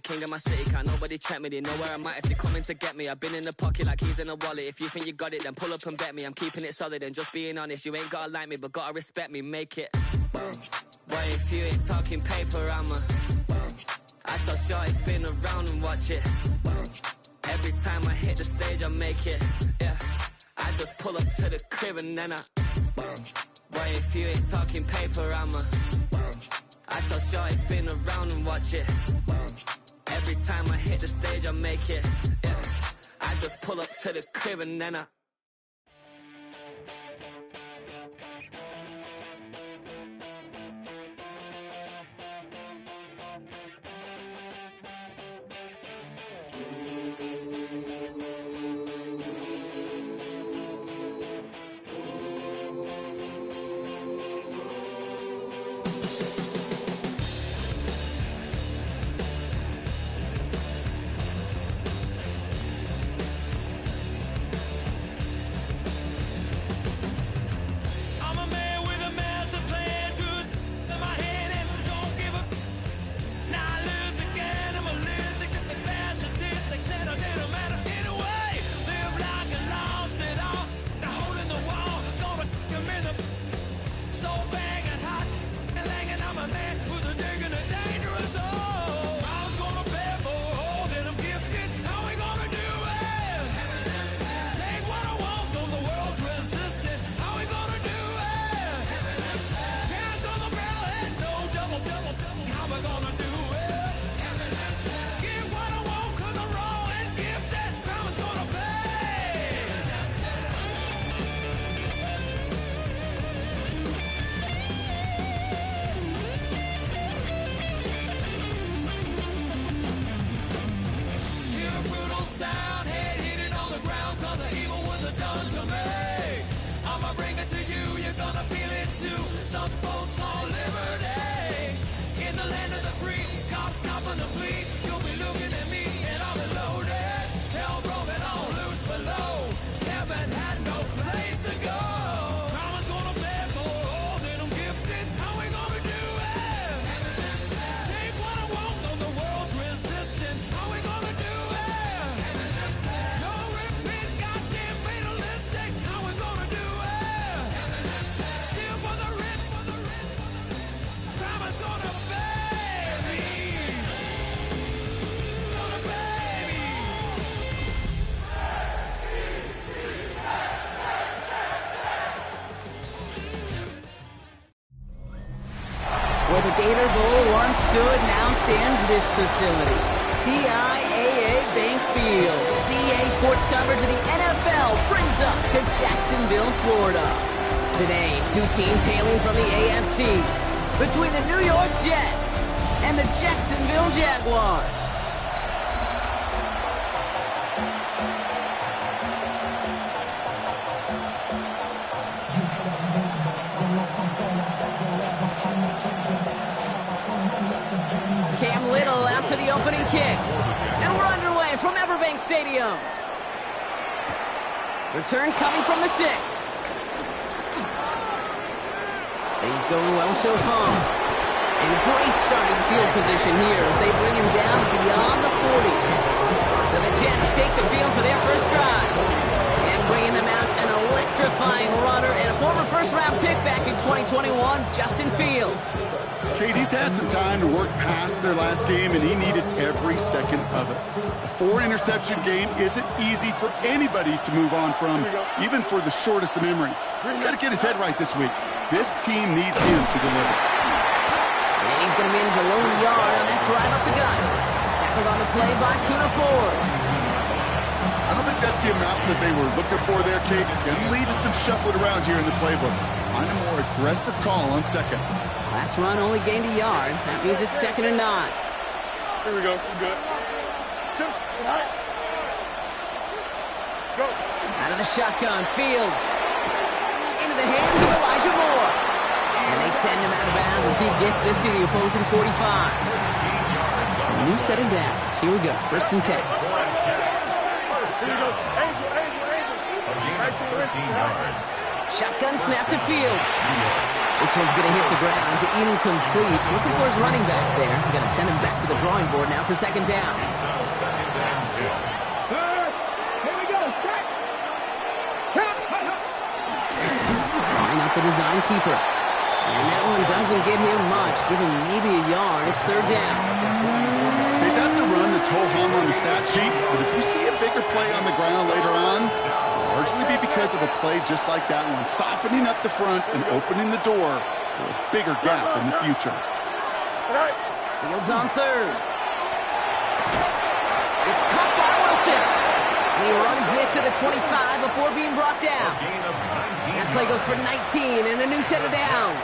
king of my city, can't nobody check me. They know where I'm at if they coming to get me. I've been in the pocket like keys in a wallet. If you think you got it, then pull up and bet me. I'm keeping it solid and just being honest. You ain't gotta like me, but gotta respect me, make it. Boy, if you ain't talking paper, I tell shorty spin around and watch it. Every time I hit the stage, I make it. Yeah, I just pull up to the crib and then boy, if you ain't talking paper, I tell shorty spin around and watch it. Every time I hit the stage, I make it. Yeah, I just pull up to the crib and then Where the Gator Bowl once stood, now stands this facility. TIAA Bank Field. CEA Sports coverage of the NFL brings us to Jacksonville, Florida. Today, two teams hailing from the AFC. Between the New York Jets and the Jacksonville Jaguars. Cam Little after the opening kick. And we're underway from Everbank Stadium. Return coming from the 6. He's going well so far. And great starting field position here as they bring him down beyond the 40. So the Jets take the field for their first drive. And bringing them out an electrifying runner and a former first-round pick back in 2021, Justin Fields. Kate, he's had some time to work past their last game, and he needed every second of it. A 4-interception game isn't easy for anybody to move on from, even for the shortest of memories. He's got to get his head right this week. This team needs him to deliver. And he's going to manage a lone yard on that drive up the gut. Tackled on the play by Poona Ford. I don't think that's the amount that they were looking for there, Kate. Going to lead to some shuffling around here in the playbook. Find a more aggressive call on second. Last run only gained a yard. That means it's 2nd and 9. Here we go. We're good. Chips, high. Go. Out of the shotgun, Fields. Into the hands of Elijah Moore. And they send him out of bounds as he gets this to the opposing 45. So a new set of downs. Here we go. 1st and 10. Here we go. Angel. Shotgun snap to Fields. This one's going to hit the ground, incomplete. Looking for his running back there. Going to send him back to the drawing board now for second down. Here we go. Line up the design keeper. And that one doesn't get him much. Give him maybe a yard. It's third down. Hey, that's a run that's ho-hum on the stat sheet, but if you see a bigger play on the ground later on, it'll largely be because of a play just like that one, softening up the front and opening the door for a bigger gap in the future. Fields on third. It's caught by Wilson. And he runs this to the 25 before being brought down. That play goes for 19 and a new set of downs.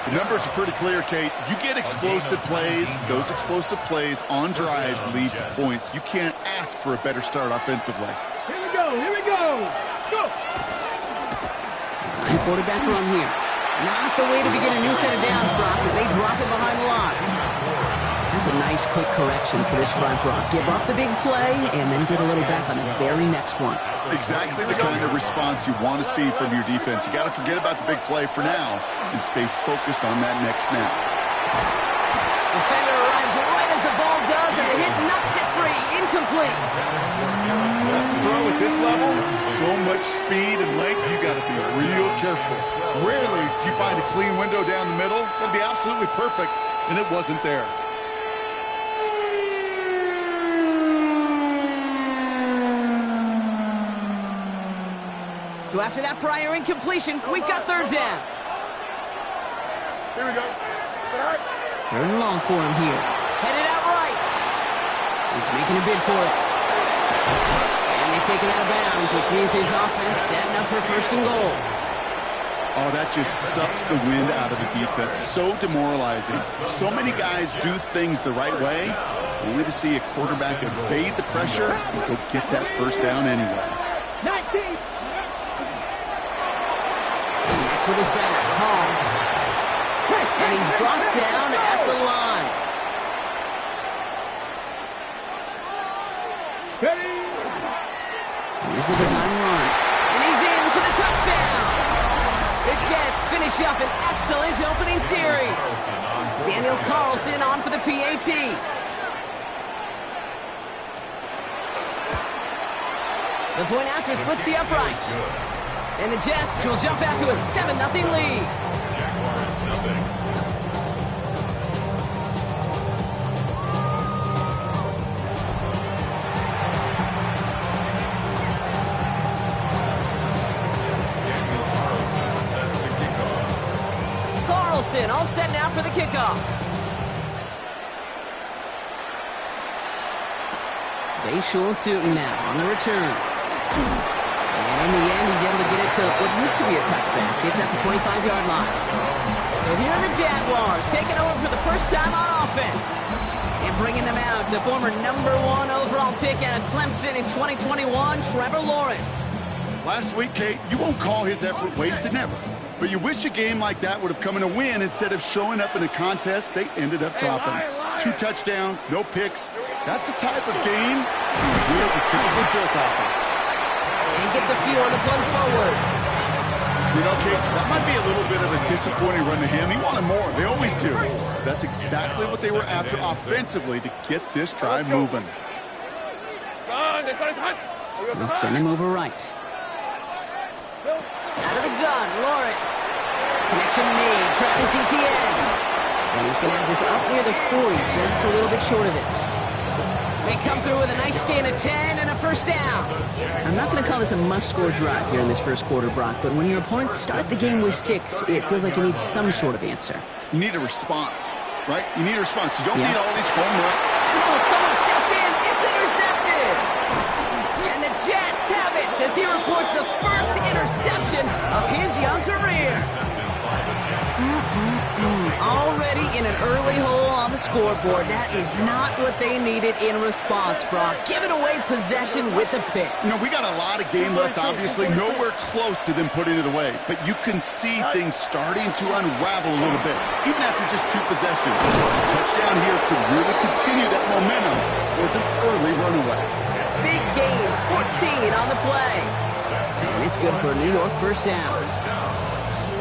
The numbers are pretty clear, Kate. You get explosive plays. Those explosive plays on drives lead to points. You can't ask for a better start offensively. Here we go. Let's go. Design quarterback run here. Not the way to begin a new set of downs, Brock, as they drop it behind the line. That's a nice quick correction for this front, Brock. Give up the big play and then get a little back on the very next one. Exactly the kind of response you want to see from your defense. You got to forget about the big play for now and stay focused on that next snap. Defender arrives right as the ball does, and the hit knocks it free. Incomplete. That's the throw at this level. So much speed and length, you got to be real careful. Rarely do you find a clean window down the middle. That'd be absolutely perfect, and it wasn't there. So after that prior incompletion, we've got third down. Here we go. Third and long for him here. Headed out right. He's making a bid for it. And they take him out of bounds, which means his offense setting up for first and goal. Oh, that just sucks the wind out of the defense. So demoralizing. So many guys do things the right way, only to see a quarterback evade the pressure and go get that first down anyway. 19. With his back, Hall. And he's brought down at the line. Here's a design run. And he's in for the touchdown. The Jets finish up an excellent opening series. Daniel Carlson on for the PAT. The point after splits the uprights. And the Jets will jump out to a 7-0 lead. Carlson all set now for the kickoff. Bayshul Tootin now on the return. And in the end, he's able to get it to what used to be a touchback. It's at the 25-yard line. So here are the Jaguars taking over for the first time on offense. And bringing them out to former #1 overall pick out of Clemson in 2021, Trevor Lawrence. Last week, Kate, you won't call his effort wasted, never. But you wish a game like that would have come in a win instead of showing up in a contest they ended up dropping. 2 touchdowns, no picks. That's the type of game wheels are typically built off of. And he gets a few on the plunge forward. You know, Kate, that might be a little bit of a disappointing run to him. He wanted more. They always do. That's exactly what they were after offensively to get this drive moving. They'll send him over right. Out of the gun, Lawrence. Connection made, Travis Etienne. And he's going to have this up near the 40, just a little bit short of it. They come through with a nice gain of 10 and a first down. I'm not going to call this a must-score drive here in this first quarter, Brock, but when your opponents start the game with 6, it feels like you need some sort of answer. You need a response, right? You need a response. You don't need all these home runs. Oh, someone stepped in. It's intercepted. And the Jets have it as he records the first interception of his young career. Already in an early hole on the scoreboard. That is not what they needed in response, Brock. Giving away possession with the pick. You know, we got a lot of game left, obviously. Nowhere close to them putting it away. But you can see things starting to unravel a little bit, even after just 2 possessions. A touchdown here could really continue that momentum towards an early runaway. Big gain, 14 on the play. And it's good for a New York first down.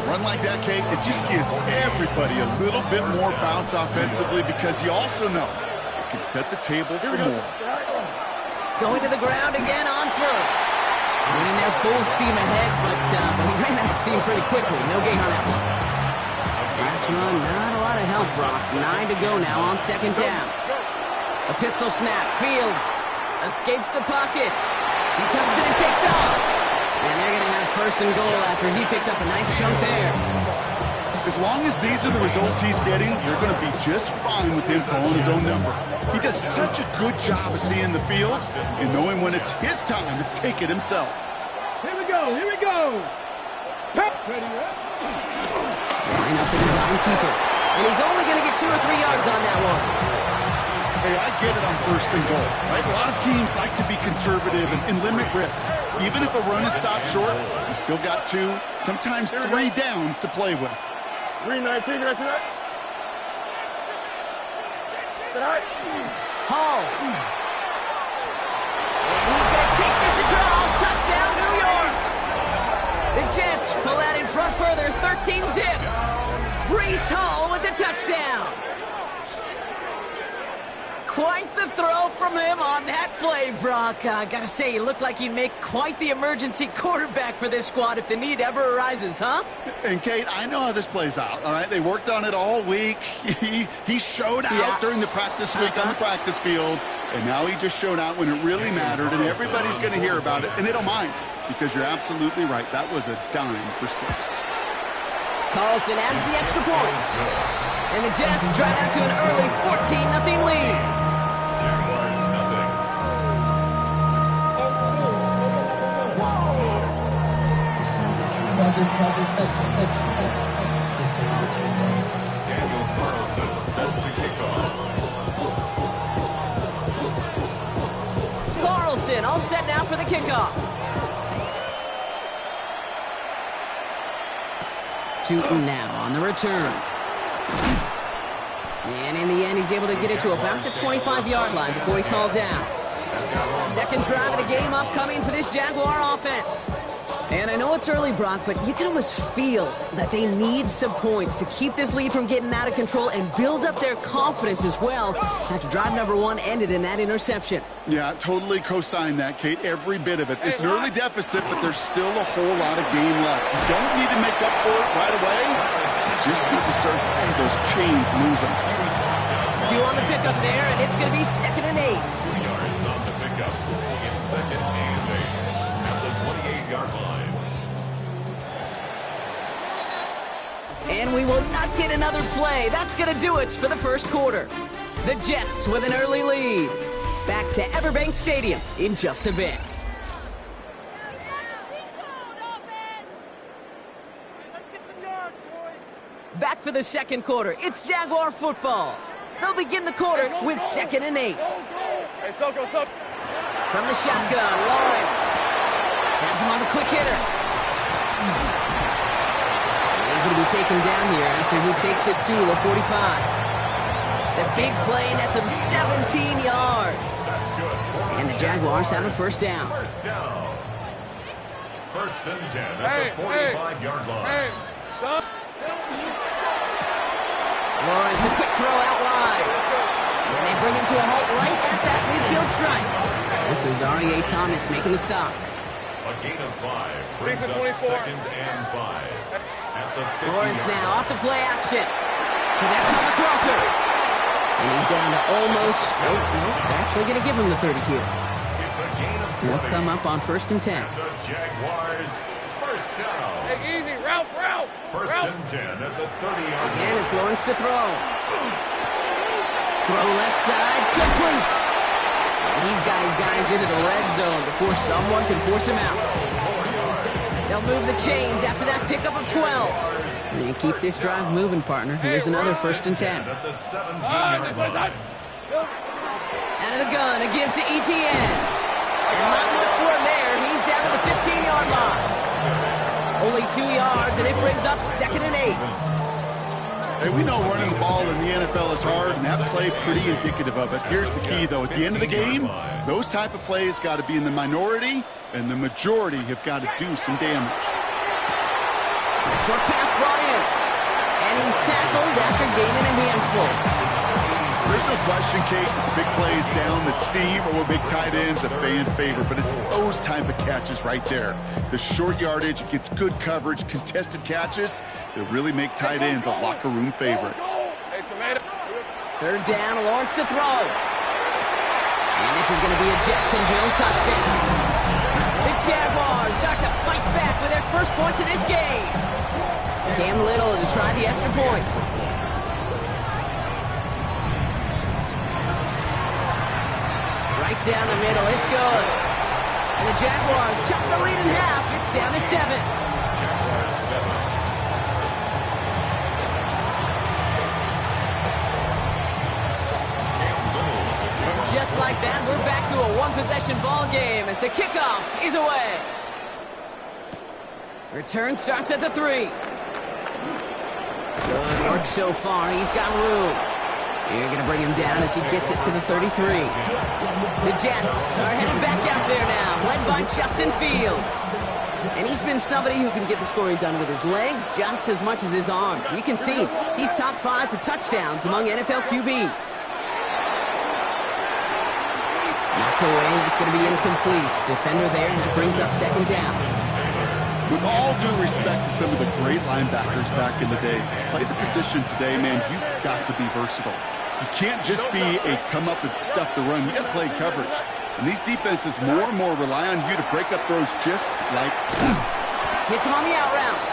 Run like that, Kate, it just gives everybody a little bit more bounce offensively because you also know it can set the table for more. Going to the ground again on first. Winning there full steam ahead, but he ran out of steam pretty quickly. No gain on that one. Last run, not a lot of help, Brock. 9 to go now on second down. A pistol snap. Fields escapes the pocket. He tucks it and takes off. And they're going to have first and goal after he picked up a nice chunk there. As long as these are the results he's getting, you're going to be just fine with him calling his own number. He does such a good job of seeing the field and knowing when it's his time to take it himself. Here we go, here we go. Ready, Line up the design keeper. And he's only going to get 2 or 3 yards on that one. Hey, I get it on first and goal, right? A lot of teams like to be conservative and limit risk. Even if a run is stopped short, you still got 2, sometimes 3 downs to play with. 319, can I see that? Say hi. Hall. And he's going to take this across. Touchdown, New York. The Jets pull that in front further, 13-zip. Breece Hall with the touchdown. Quite the throw from him on that play, Brock. I gotta say, he looked like he'd make quite the emergency quarterback for this squad if the need ever arises, huh? And Kate, I know how this plays out, all right? They worked on it all week. He showed out during the practice week on the practice field, and now he just showed out when it really mattered, and everybody's going to hear about it, and they don't mind, because you're absolutely right. That was a dime for 6. Carlson adds the extra point. And the Jets drive out to an early 14-0 lead. Daniel Carlson set to kick off. Carlson all set now for the kickoff. 2 now on the return. And in the end, he's able to get it to about the 25-yard line before he's hauled down. Second drive of the game upcoming for this Jaguar offense. And I know it's early, Brock, but you can almost feel that they need some points to keep this lead from getting out of control and build up their confidence as well after drive number 1 ended in that interception. Yeah, totally co-sign that, Kate, every bit of it. It's an early deficit, but there's still a whole lot of game left. You don't need to make up for it right away. You just need to start to see those chains moving. 2 on the pickup there, and it's going to be 2nd and 8. 2 yards on the pickup. It's 2nd and 8 at the 28-yard line. And we will not get another play. That's going to do it for the first quarter. The Jets with an early lead. Back to Everbank Stadium in just a bit. Back for the second quarter. It's Jaguar football. They'll begin the quarter with 2nd and 8. Hey, Soko. From the shotgun, Lawrence has him on the quick hitter. He's going to be taken down here after he takes it to the 45. The big play nets him 17 yards. And the Jaguars have a first down. First down. 1st and 10 at the 45-yard line. Hey, stop. Lawrence, a quick throw out wide. And they bring him to a halt right at that midfield stripe. It's Azareye'h Thomas making the stop. A gain of 5 brings up 2nd and 5 at the 50-yard Lawrence line. now off the play action. Connects on the crosser. And he's down to almost, they're actually going to give him the 30 here. It's a gain of 20. They'll come up on 1st and 10. And the Jaguars first down. Take easy, Ralph. 1st and 10 at the 30-yard line. Again, it's Lawrence to throw. Throw left side, complete. And he's got his guys into the red zone before someone can force him out. They'll move the chains after that pickup of 12. And keep this drive moving, partner. Here's another 1st and 10. At the 17-yard line. Out of the gun, a give to Etienne. And not much more there. He's down to the 15-yard line. Only 2 yards, and it brings up 2nd and 8. Hey, we know running the ball in the NFL is hard, and that play pretty indicative of it. Here's the key, though. At the end of the game, those type of plays got to be in the minority, and the majority have got to do some damage. Short pass brought in. And he's tackled after gaining a handful. There's no question, Kate, big plays down the seam or big tight ends a fan favorite, but it's those type of catches right there. The short yardage, it gets good coverage, contested catches that really make tight ends a locker room favorite. Third down, Lawrence to throw. And this is going to be a Jacksonville touchdown. The Jaguars start to fight back with their first points of this game. Cam Little to try the extra points. Right down the middle, it's good. And the Jaguars chop the lead in half. It's down to 7. Jaguars 7. And just like that, we're back to a one-possession ball game as the kickoff is away. Return starts at the 3. Good work so far. He's got room. You're going to bring him down as he gets it to the 33. The Jets are headed back out there now, led by Justin Fields. And he's been somebody who can get the scoring done with his legs just as much as his arm. You can see he's top 5 for touchdowns among NFL QBs. Knocked away, that's going to be incomplete. Defender there, and that brings up second down. With all due respect to some of the great linebackers back in the day, to play the position today, man, you've got to be versatile. You can't just be a come up and stuff the run. You got to play coverage. And these defenses more and more rely on you to break up throws just like that. Hits him on the out route.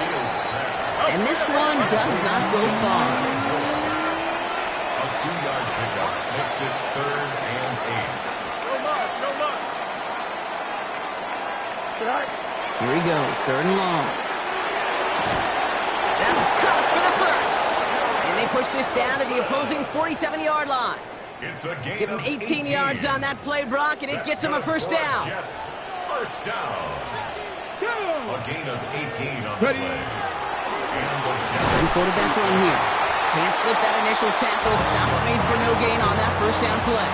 And this one does not go far. A 2-yard pickup makes it 3rd and 8. No loss. Good night. Here he goes, 3rd and long. That's caught for the first. And they push this down to the opposing 47-yard line. It's a gain Give him of 18 yards on that play, Brock, and it gets him a first down. Jets, first down. A gain of 18 on the play. And the Jets. One quarterback run here. Can't slip that initial tackle. Stops made for no gain on that first down play.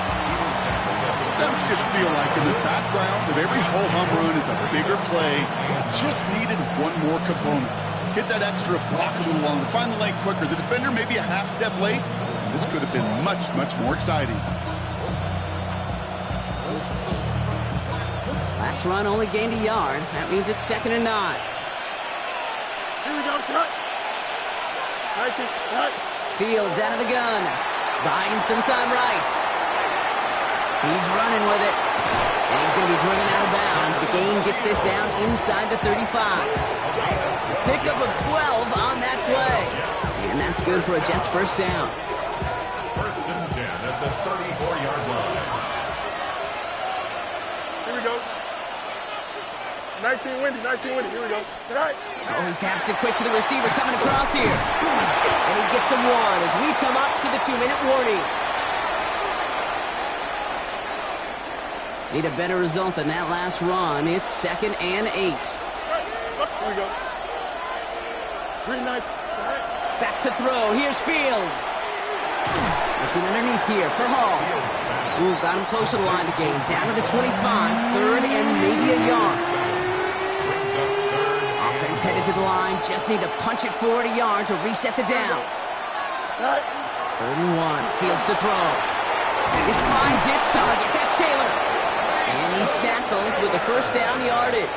Sometimes just feel like in the background of every ho-hum run is a bigger play. Just needed one more component. Hit that extra block a little longer. Find the lane quicker. The defender maybe a half step late. This could have been much, much more exciting. Last run only gained a yard. That means it's 2nd and 9. Here we go, shot. Right. Fields out of the gun. Buying some time right. He's running with it. And he's going to be driven out of bounds. The gain gets this down inside the 35. Pickup of 12 on that play. And that's good for a Jets first down. 1st and 10 at the 34-yard line. Here we go. 19 windy. Here we go. Good night. Oh, he taps it quick to the receiver coming across here. And he gets him one as we come up to the 2-minute warning. Need a better result than that last run. It's 2nd and 8. Here we go. Green knife. Back to throw. Here's Fields. Looking underneath here for Hall. Ooh, got him close to the line to gain. Down to the 25. 3rd and maybe a yard. Offense headed to the line. Just need to punch it forward a yard to reset the downs. 3rd and 1. Fields to throw. This finds its target. That's Taylor. And he's tackled with the first down yardage.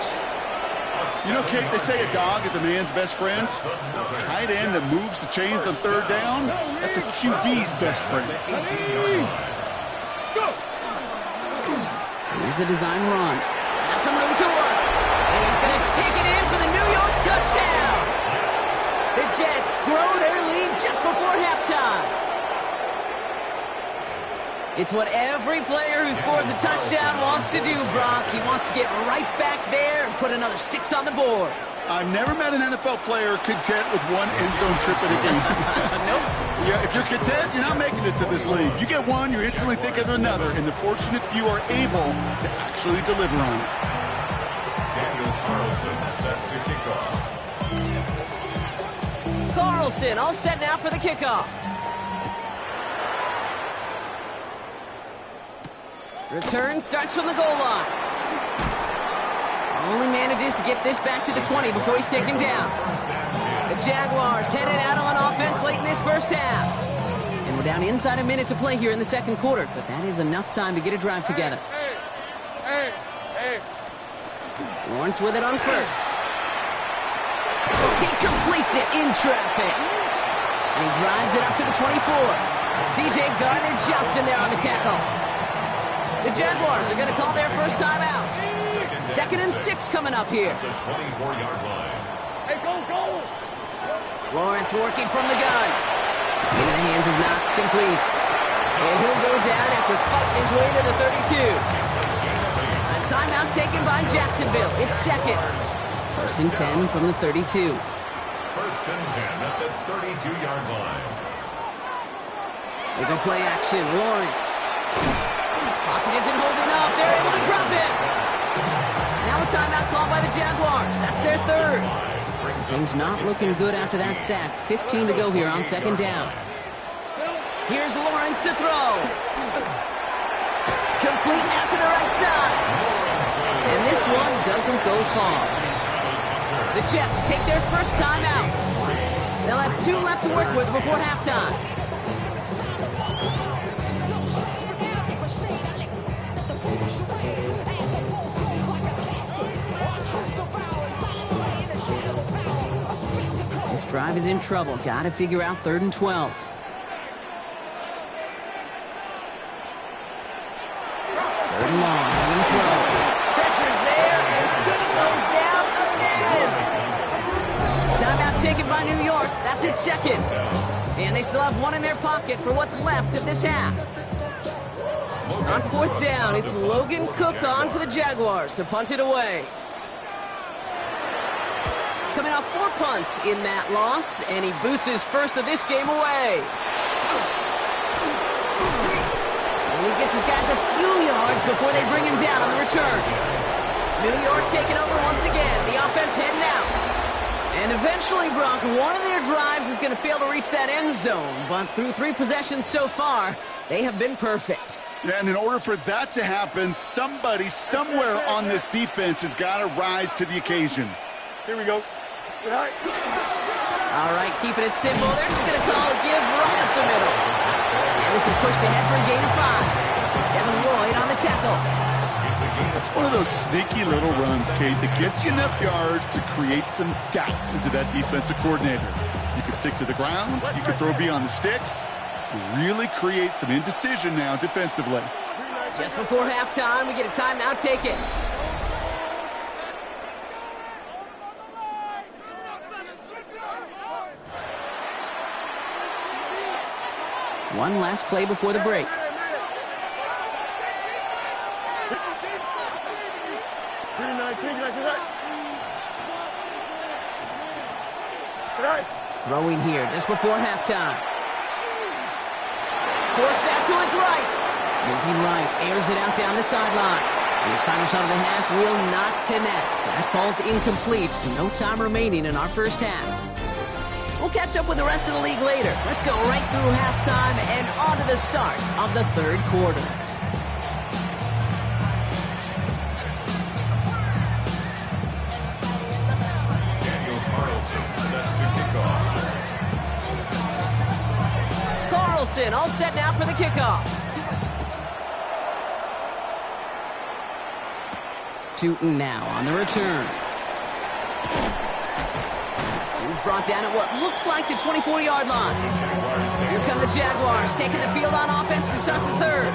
You know, Kate, they say a dog is a man's best friend. A tight end that moves the chains on 3rd down, that's a QB's best friend. Here's a design run. Has some room to work. And he's going to take it in for the New York touchdown. The Jets grow their lead just before halftime. It's what every player who scores a touchdown wants to do, Brock. He wants to get right back there and put another 6 on the board. I've never met an NFL player content with one end zone trip in a game. Nope. Yeah, if you're content, you're not making it to this league. You get one, you're instantly thinking of another, and the fortunate few are able to actually deliver on it. Daniel Carlson set to kickoff. Carlson all set now for the kickoff. Return starts from the goal line. Only manages to get this back to the 20 before he's taken down. Jaguars headed out on offense late in this first half. And we're down inside a minute to play here in the second quarter, but that is enough time to get a drive together. Hey. Lawrence with it on first. He completes it in traffic. And he drives it up to the 24. C.J. Gardner-Johnson there on the tackle. The Jaguars are going to call their first timeout. 2nd and 6 coming up here. The 24-yard line. Hey, go! Lawrence working from the gun. Into the hands of Knox, complete. And he'll go down after fighting his way to the 32. A timeout taken by Jacksonville. It's 2nd. 1st and 10 from the 32. 1st and 10 at the 32-yard line. They go play action. Lawrence. Pocket isn't holding up. They're able to drop it. Now a timeout called by the Jaguars. That's their 3rd. Things not looking good after that sack. 15 to go here on 2nd down. Here's Lawrence to throw. Complete out to the right side. And this one doesn't go far. The Jets take their first timeout. They'll have 2 left to work with before halftime. This drive is in trouble. Got to figure out 3rd and 12. 3rd and long, 3rd and 12. Pressure's there, and he goes down again. Timeout taken by New York. That's its 2nd. And they still have 1 in their pocket for what's left of this half. On 4th down, it's Logan Cook on for the Jaguars to punt it away. Coming off 4 punts in that loss, and he boots his first of this game away. And he gets his guys a few yards before they bring him down on the return. New York taking over once again. The offense heading out. And eventually, Brock, one of their drives is going to fail to reach that end zone. But through 3 possessions so far, they have been perfect. Yeah, and in order for that to happen, somebody somewhere on this defense has got to rise to the occasion. Here we go. All right, keeping it simple. They're just going to call a give right up the middle. And this is pushed ahead for a gain of 5. Devin Lloyd on the tackle. It's one of those sneaky little runs, Kate, that gets you enough yards to create some doubt into that defensive coordinator. You could stick to the ground. You could throw beyond the sticks. Really create some indecision now defensively. Just before halftime, we get a timeout taken. One last play before the break. Throwing here just before halftime. Forced out to his right. Moving right, airs it out down the sideline. And his final shot of the half will not connect. That falls incomplete. No time remaining in our first half. We'll catch up with the rest of the league later. Let's go right through halftime and on to the start of the 3rd quarter. Daniel Carlson set to kick off. Carlson all set now for the kickoff. Tootin now on the return. He's brought down at what looks like the 24-yard line. Here come the Jaguars, taking the field on offense to start the 3rd.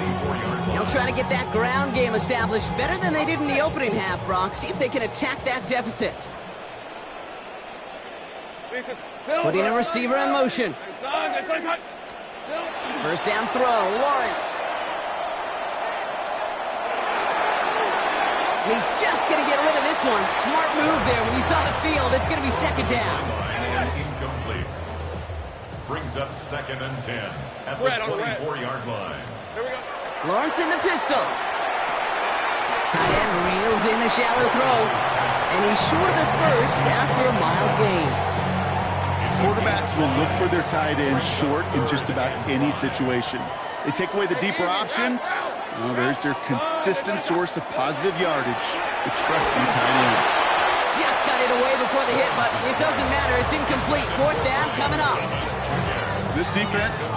They'll try to get that ground game established better than they did in the opening half, Brock. See if they can attack that deficit. Putting a receiver in motion. First down throw, Lawrence. He's just going to get rid of this one. Smart move there. When you saw the field, it's going to be 2nd down. Incomplete. Brings up 2nd and 10 at the 24-yard line. Here we go. Lawrence in the pistol. Tight end reels in the shallow throw. And he's short of the first after a mild gain. Quarterbacks will look for their tight end short in just about any situation. They take away the deeper options. Well, there's their consistent source of positive yardage, the trusty tight end. Just got it away before the hit, but it doesn't matter. It's incomplete. Fourth down coming up. This defense,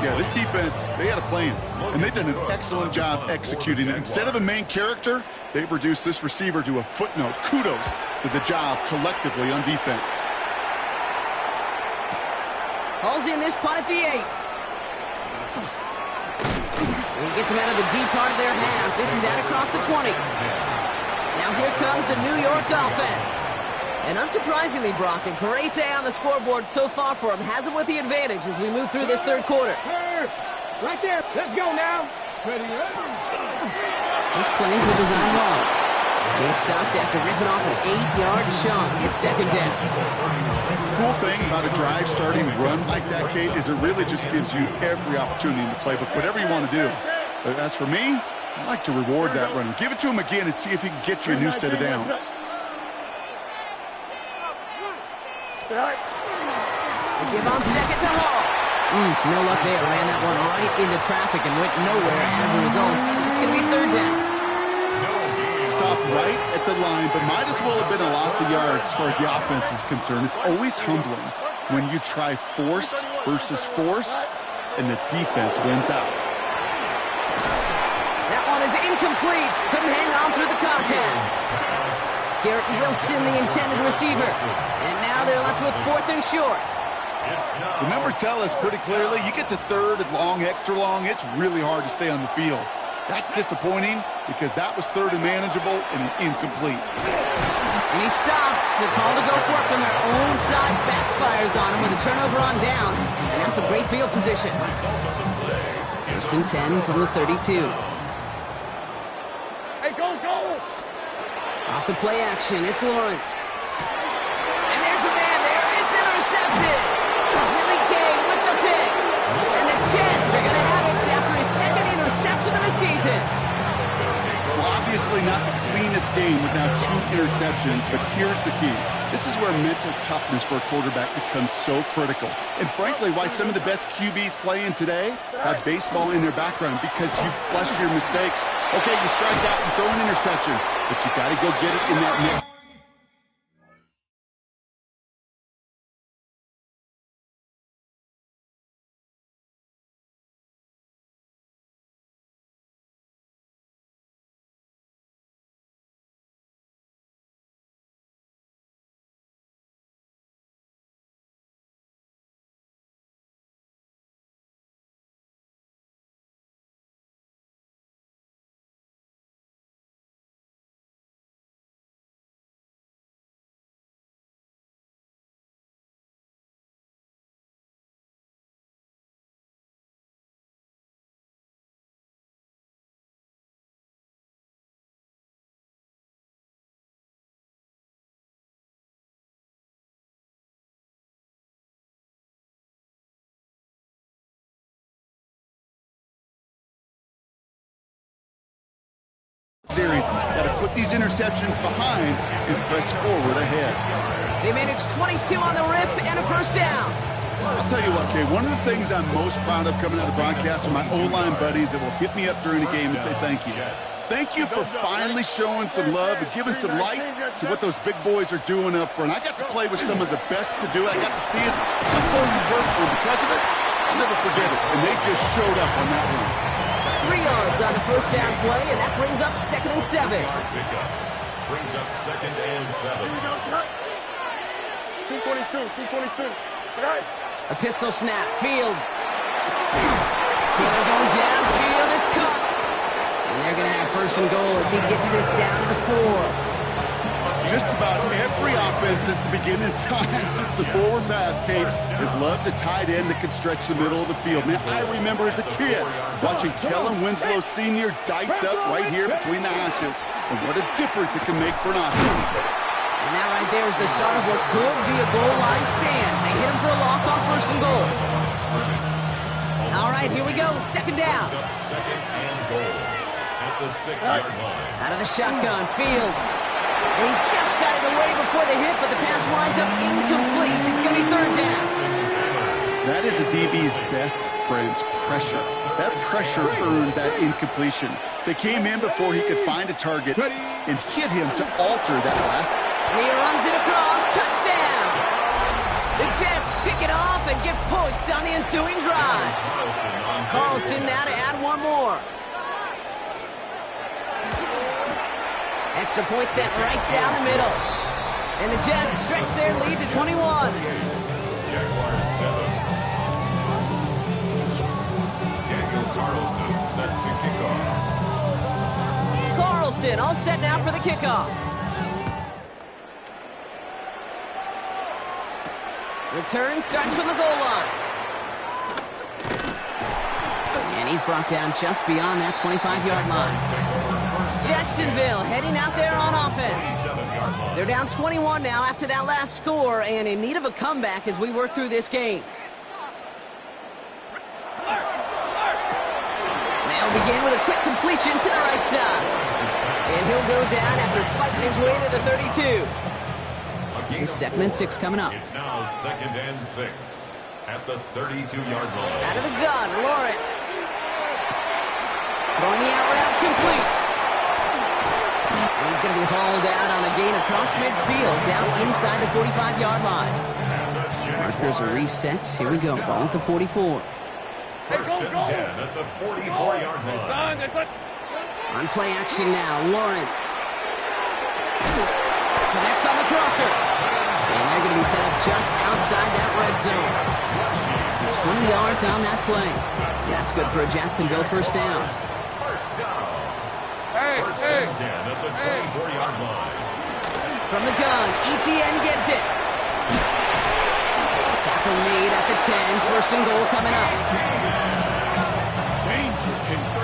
they had a plan, and they've done an excellent job executing it. Instead of a main character, they've reduced this receiver to a footnote. Kudos to the job collectively on defense. Hauls in this punt at the 8. He gets him out of the deep part of their half. This is out across the 20. Now here comes the New York offense. And unsurprisingly, Brock, a great day on the scoreboard so far for him. Has him with the advantage as we move through this third quarter. Right there. Let's go now. Ready. Those plays were designed well. They stopped after ripping off an 8-yard chunk. It's second down. The cool thing about a drive starting run like that, Kate, is it really just gives you every opportunity in the playbook, whatever you want to do. But as for me, I like to reward that run. Give it to him again and see if he can get you a new set of downs. They give on second to Hall. No luck there. Ran that one right into traffic and went nowhere as a result. It's going to be third down. Stopped right at the line, but might as well have been a loss of yards as far as the offense is concerned. It's always humbling when you try force versus force, and the defense wins out. That one is incomplete. Couldn't hang on through the contact. Garrett Wilson, the intended receiver. And now they're left with fourth and short. The numbers tell us pretty clearly, you get to third and long, extra long, it's really hard to stay on the field. That's disappointing because that was third and manageable and incomplete. And he stops. The call to go for it from their own side backfires on him with a turnover on downs. And now some great field position. First and 10 from the 32. Hey, go! Off the play action, it's Lawrence. And there's a man there. It's intercepted. Willie Gay with the pick. And the Jets are going to have it after his second interception of the season. Well, obviously not the cleanest game with now 2 interceptions, but here's the key. This is where mental toughness for a quarterback becomes so critical. And frankly, why some of the best QBs playing today have baseball in their background, because you flush your mistakes. Okay, you strike out and throw an interception, but you got to go get it in that next. Series. Got to put these interceptions behind and press forward ahead. They managed 22 on the rip and a first down. I'll tell you what, Kay, one of the things I'm most proud of coming out of broadcast are my O-line buddies that will hit me up during the game and say thank you. Thank you for finally showing some love and giving some light to what those big boys are doing up front. I got to play with some of the best to do it. I got to see it up close and personal. Because of it, I'll never forget it. And they just showed up on that one. 3 yards on the first down play, and that brings up second and 7. Brings up second and 7. 222. A pistol snap. Fields. Taylor going downfield. It's caught. And they're going to have first and goal as he gets this down to the 4. Just about every offense since the beginning of time, since the forward pass, Kate, has loved a tight end that can stretch the middle of the field. Man, I remember as a kid watching Kellen Winslow Sr. dice up right here between the hashes. And what a difference it can make for an offense. And that right there is the start of what could be a goal line stand. They hit him for a loss on first and goal. All right, here we go. Second down. Second and goal at the 6-yard line. Out of the shotgun, Fields. He just got it away before the hit, but the pass winds up incomplete. It's going to be third down. That is a DB's best friend, pressure. That pressure earned that incompletion. They came in before he could find a target and hit him to alter that last. He runs it across. Touchdown! The Jets pick it off and get points on the ensuing drive. Carlson now to add one more. Extra point sent right down the middle. And the Jets stretch their lead to 21. Jaguars 7. Daniel Carlson set to kickoff. Carlson all set now for the kickoff. Return starts from the goal line. And he's brought down just beyond that 25-yard line. Jacksonville heading out there on offense. They're down 21 now after that last score and in need of a comeback as we work through this game. They'll begin with a quick completion to the right side. And he'll go down after fighting his way to the 32. This is 2nd and 6 coming up. It's now 2nd and 6 at the 32-yard line. Out of the gun, Lawrence. Throwing the out route complete. And he's going to be hauled out on a gain across midfield, down inside the 45-yard line. Markers are reset. Here we go. Ball at the 44. 1st and 10 at the 44-yard line. On play action now, Lawrence. Connects on the crosser. And they're going to be set up just outside that red zone. So 20 yards on that play. That's good for a Jacksonville first down. First down. 1st and 10 at the 24-yard line. From the gun, ETN gets it. Tackle made at the 10. 1st and goal coming up.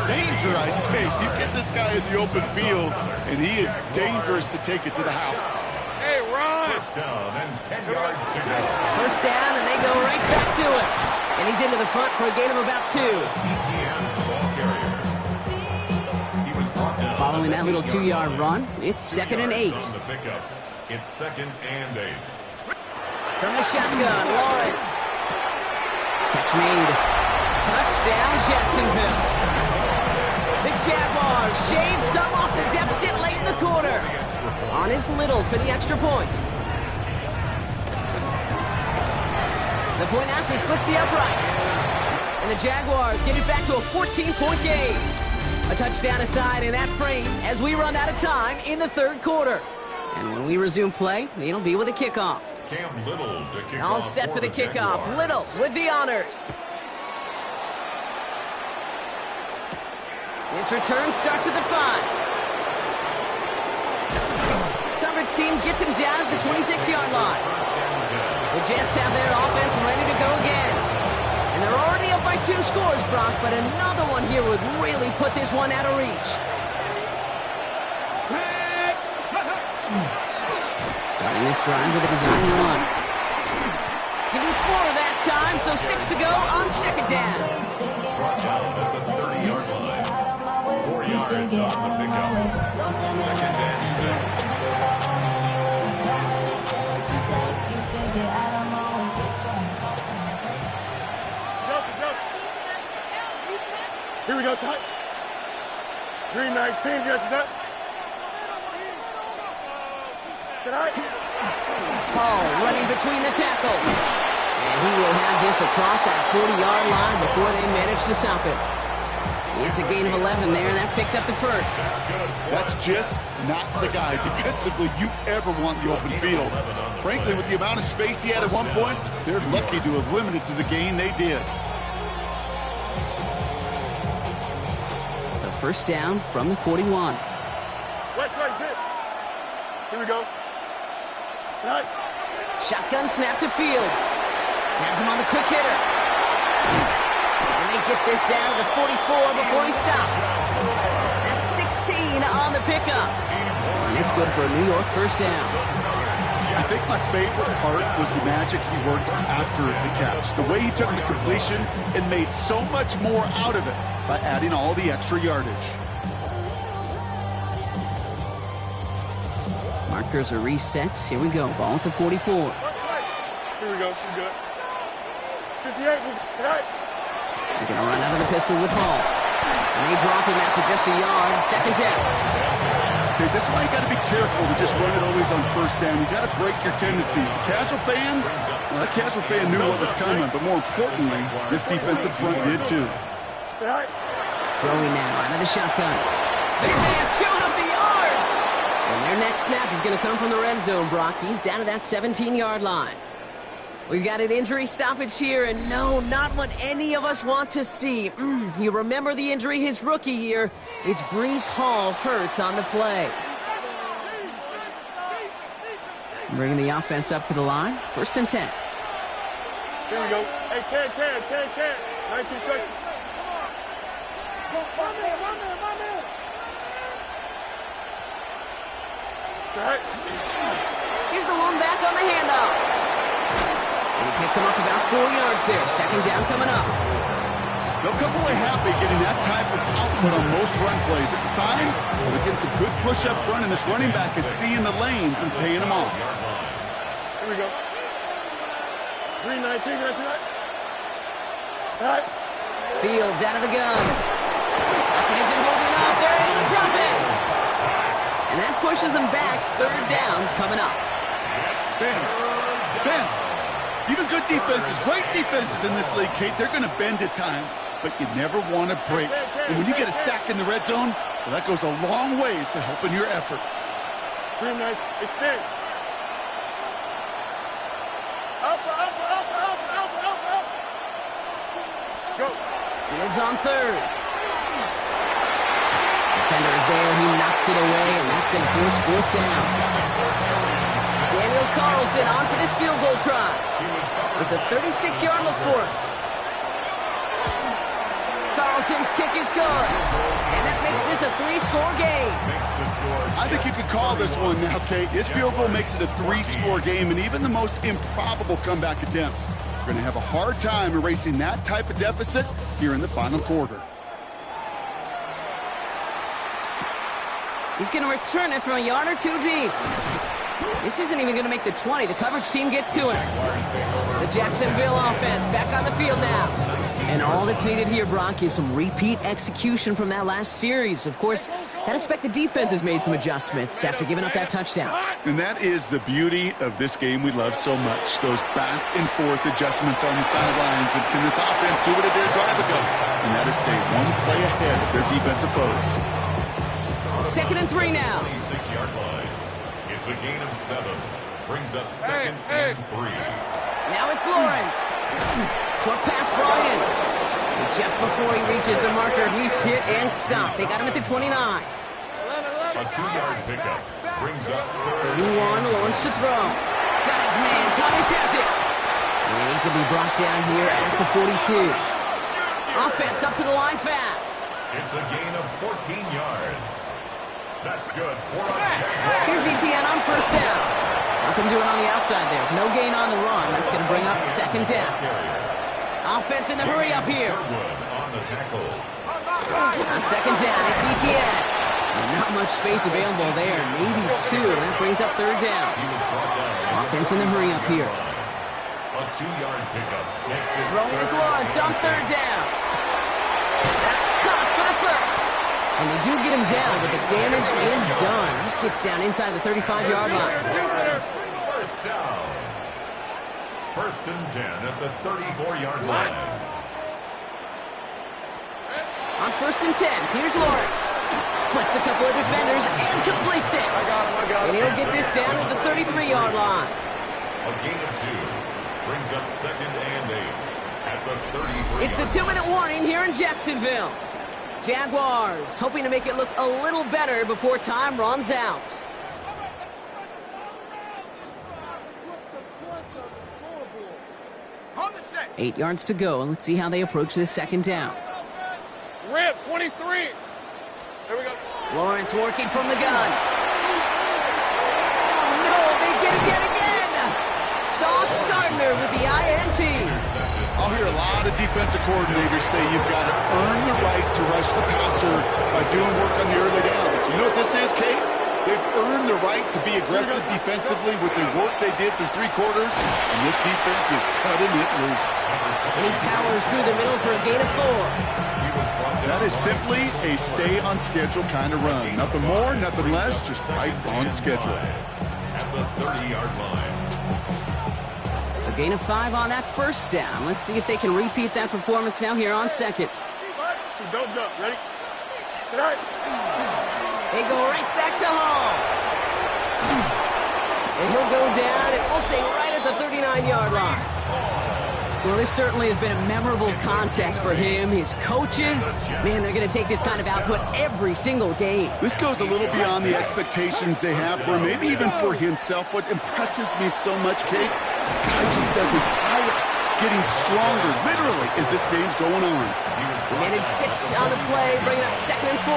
Danger, I say. You get this guy in the open field, and he is dangerous to take it to the house. Hey, Ron! 1st down and 10 yards to go. First down, and they go right back to it. And he's into the front for a gain of about 2. ETN ball carrier. He was brought down. Following that little 2-yard run, it's 2nd and 8. On the pickup. It's 2nd and 8. From the shotgun, Lawrence. Catch made. Touchdown, Jacksonville. The Jaguars shave some off the deficit late in the quarter. On his Little for the extra point. The point after splits the uprights. And the Jaguars get it back to a 14-point game. A touchdown aside in that frame as we run out of time in the 3rd quarter. And when we resume play, it'll be with a kickoff. Cam Little to kick All off set for the kickoff. Jaguars. Little with the honors. This return starts at the 5. Coverage team gets him down at the 26-yard line. The Jets have their offense ready to go again. And they're already up by 2 scores, Brock, but another one here would really put this one out of reach. Starting this drive with a design run. Give him 4 that time, so 6 to go on 2nd down. Brought down at the 30-yard line. 4 yards on the pickup. 2nd and 6. Here we go, son. Green 19, you got the duck. Tonight. Paul running between the tackles. And he will have this across that 40-yard line before they manage to stop it. It's a gain of 11 there, and that picks up the 1st. That's just not the guy defensively you ever want in the open field. Frankly, with the amount of space he had at one point, they're lucky to have limited to the gain they did. So 1st down from the 41. West right hit. Here we go. Tonight. Shotgun snap to Fields. Has him on the quick hitter. And they get this down to the 44 before he stopped. That's 16 on the pickup. And it's good for a New York 1st down. I think my favorite part was the magic he worked after the catch. The way he took the completion and made so much more out of it by adding all the extra yardage. Markers are reset. Here we go. Ball at the 44. Here we go. We're good. 58, tonight. They're going to run out of the pistol with Hall. And they drop him after just a yard. Second down. Okay, this is why you got to be careful to just run it always on first down. You got to break your tendencies. The casual fan, well, that casual fan knew what was coming, but more importantly, this defensive front did too. Throwing now out of the shotgun. Big man showing up the yards. And their next snap is going to come from the red zone, Brock. He's down to that 17-yard line. We've got an injury stoppage here, and no, not what any of us want to see. You remember the injury his rookie year. It's Breece Hall hurts on the play. Bringing the offense up to the line. 1st and 10. Here we go. Hey, can. 19 seconds. Here's the one back on the handoff. And he picks him up about 4 yards there. Second down coming up. They'll come away happy getting that type of output on most run plays. It's a sign that they're getting some good push up front, and this running back is seeing the lanes and paying them off. Here we go. 319, right? Fields out of the gun. Hopkins isn't holding up. They're able to drop it. And that pushes them back. 3rd down coming up. Ben. Even good defenses, great defenses in this league, Kate, they're going to bend at times, but you never want to break. And when you get a sack in the red zone, well, that goes a long ways to helping your efforts. Green light, extend. Alpha. Go. Fields on 3rd. Defender is there. He knocks it away, and that's going to force 4th down. Daniel Carlson on for this field goal try. It's a 36-yard look for him. Carlson's kick is good. And that makes this a 3-score game. I think you could call this one now, Kate. This field goal makes it a 3-score game, and even the most improbable comeback attempts are going to have a hard time erasing that type of deficit here in the final quarter. He's going to return it from a yard or 2 deep. This isn't even going to make the 20. The coverage team gets to him. The Jacksonville offense back on the field now. And all that's needed here, Brock, is some repeat execution from that last series. Of course, I'd expect the defense has made some adjustments after giving up that touchdown. And that is the beauty of this game we love so much. Those back and forth adjustments on the sidelines. And can this offense do what it did a drive ago? And that is stay one play ahead of their defensive foes. 2nd and 3 now. 26-yard line. It's a gain of 7. Brings up 2nd and 3. Now it's Lawrence. Short pass brought in. And just before he reaches the marker, he's hit and stopped. They got him at the 29. A 2-yard pickup. Brings up 31, Lawrence to throw. Got his man. Thomas has it. And he's going to be brought down here at the 42. Offense up to the line fast. It's a gain of 14 yards. That's good. Here's ETN on 1st down. Nothing doing on the outside there. No gain on the run. That's going to bring up 2nd down. Offense in the hurry up here. On the tackle. On 2nd down, it's ETN. And not much space available there. Maybe 2. That brings up 3rd down. Offense in the hurry up here. A 2-yard pickup. Throwing is Lawrence on 3rd down. That's caught for the 1st. And they do get him down, but the damage is done. This gets down inside the 35-yard line. 1st down. 1st and 10 at the 34-yard line. On 1st and 10, here's Lawrence. Splits a couple of defenders and completes it. And he'll get this down at the 33-yard line. A gain of 2. Brings up 2nd and 8 at the 33. It's the 2-minute warning here in Jacksonville. Jaguars hoping to make it look a little better before time runs out. On the set. 8 yards to go, and let's see how they approach this 2nd down. Rip, 23. Here we go. Lawrence working from the gun. No, they get it yet again. Sauce Gardner with the INT. I'll hear a lot of defensive coordinators say you've got to earn the right to rush the passer by doing work on the early downs. You know what this is, Kate? They've earned the right to be aggressive defensively with the work they did through 3 quarters, and this defense is cutting it loose. And he powers through the middle for a gain of 4. That is simply a stay-on-schedule kind of run. Nothing more, nothing less, just right on schedule. At the 30-yard line. So gain of 5 on that first down. Let's see if they can repeat that performance now here on second. Don't jump. Ready? Tonight. They go right back to Hall. And he'll go down, and we'll say right at the 39-yard line. Well, this certainly has been a memorable contest for him. His coaches, man, they're going to take this kind of output every single game. This goes a little beyond the expectations they have for him, maybe even for himself. What impresses me so much, Kate, the guy just doesn't tire, getting stronger, literally, as this game's going on. Managed 6 on the play, bringing up 2nd and 4.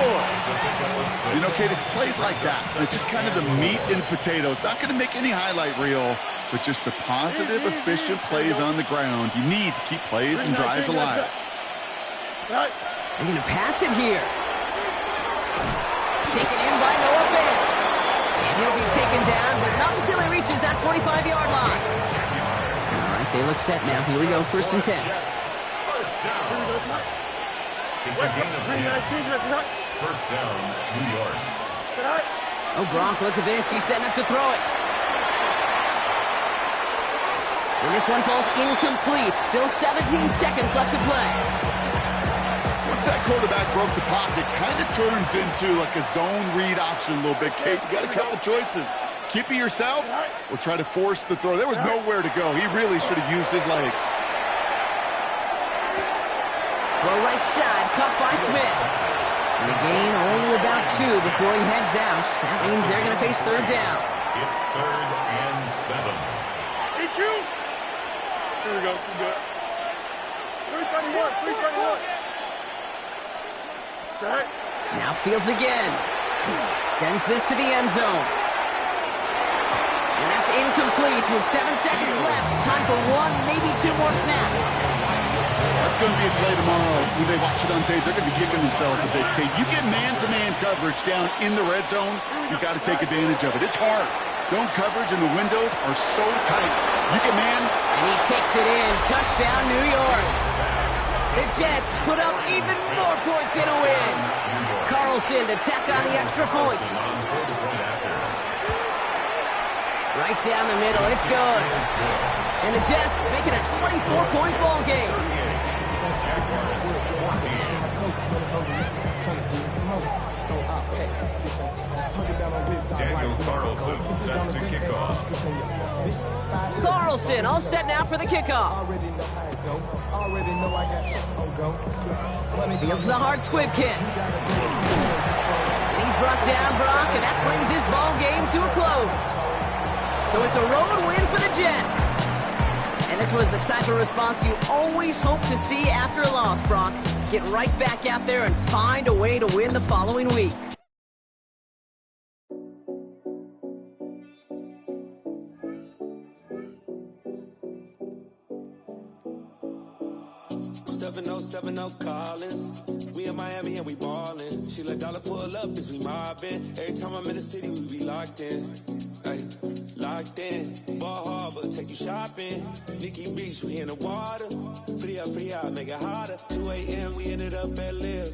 You know, Kate, it's plays like that. It's just kind of the meat and potatoes. Not going to make any highlight reel, but just the positive, efficient plays on the ground. You need to keep plays and drives alive. They're going to pass it here. Taken in by Noah Fant. And he'll be taken down, but not until he reaches that 45-yard line. All right, they look set now. Here we go, 1st and 10. It's a gain of 10. First down, New York. Oh, Gronk, look at this. He's setting up to throw it. And this one falls incomplete. Still 17 seconds left to play. Once that quarterback broke the pocket, kind of turns into like a zone read option a little bit. Kate, you got a couple choices. Keep it yourself or try to force the throw. There was nowhere to go. He really should have used his legs. Well, right side, caught by Smith. And the gain only about 2 before he heads out. That means they're going to face 3rd down. It's 3rd and 7. Eat you! Here we go. You good. 331. 331. Set. Now Fields again. Sends this to the end zone. And that's incomplete with 7 seconds left. Time for 1, maybe 2 more snaps. That's going to be a play tomorrow. When they watch it on tape, they're going to be kicking themselves a bit. Kate, you get man-to-man coverage down in the red zone, you got to take advantage of it. It's hard. Zone coverage and the windows are so tight. You get man. And he takes it in. Touchdown, New York. The Jets put up even more points in a win. Carlson to tack on the extra point. Right down the middle. It's good. And the Jets making a 24-point ball game. Daniel Carlson set to kick off. Carlson all set now for the kickoff. Fields the hard squib kick. And he's brought down, Brock, and that brings his ball game to a close. So it's a road win for the Jets. And this was the type of response you always hope to see after a loss, Brock. Get right back out there and find a way to win the following week. Collins. We in Miami and we ballin'. She let dollar pull up as we mobbin'. Every time I'm in the city, we be locked in. Ay, locked in. Ball Harbor, take you shopping. Nikki Beach, we in the water. Free up, make it hotter. 2 a.m., we ended up at Live.